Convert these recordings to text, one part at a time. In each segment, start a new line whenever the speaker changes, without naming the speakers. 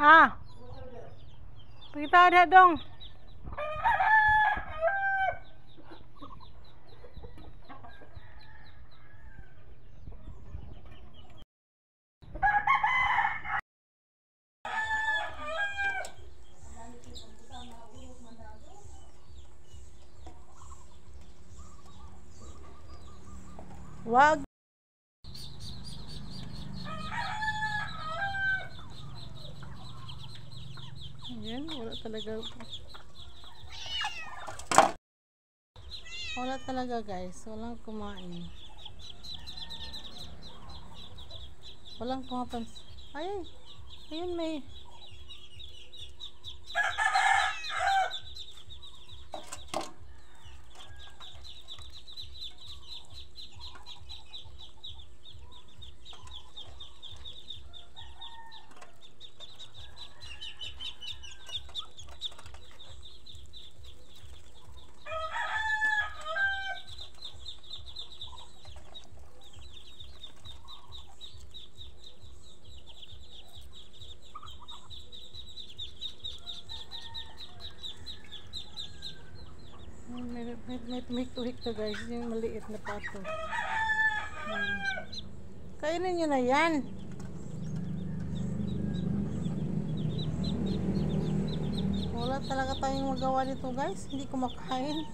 Ah, kita ada dong. Wag. Ayan, wala talaga. Wala talaga guys, walang kumain. Walang kumapansin. Ayun, ayun may. May tuhik to guys, yung maliit na pato. Kainin nyo na yan. Wala talaga tayong magawa dito guys, hindi kumakain.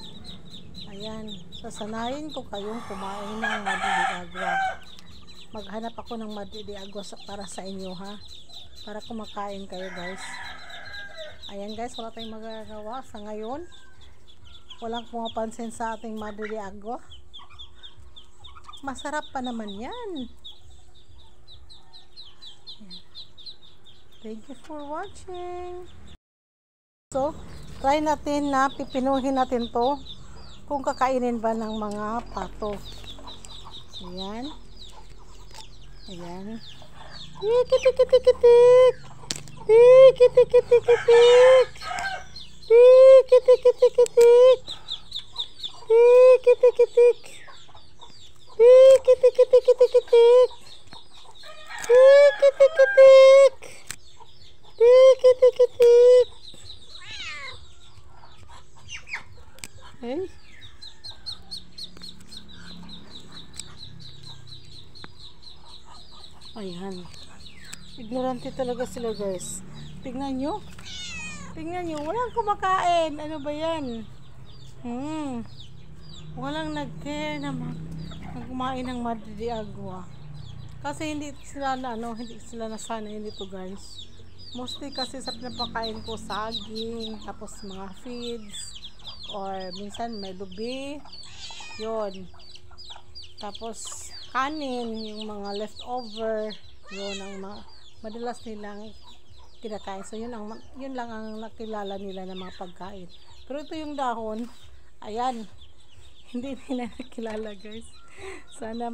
Ayan, sasanayin ko kayong kumain ng Madre de Agua. Maghanap ako ng Madre de Agua para sa inyo ha, para kumakain kayo guys. Ayan guys, wala tayong magagawa sa ngayon. Walang pumapansin sa ating Madre de Agua. Masarap pa naman yan. Thank you for watching. So, try natin na pipinuhin natin to kung kakainin ba ng mga pato. Ayan. Ayan. Kitik-kitik-kitik. Kitik-kitik-kitik. Kitik-kitik-kitik. Kitik-kitik. Kitik-kitik-kitik. Kitik-kitik. Kitik-kitik. Hey. Ayan. Ignorante talaga sila guys. Tingnan nyo. Tingnan nyo. Walang kumakain. Ano ba yan? Walang nag-care na kumain ng Madre de Agua. Kasi hindi sila nasanay nito guys. Mostly kasi sa pinapakain ko saging, tapos mga feeds, or minsan may lubi. Yun. Tapos kanin, yung mga leftover, yun ang madalas nilang kinakain. So yun lang ang nakilala nila na mga pagkain. Pero ito yung dahon, ayan, hindi nila nakilala guys. Sana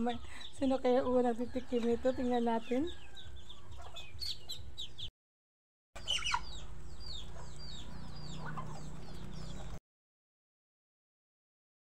sino kaya unang titikim nito? Tingnan natin.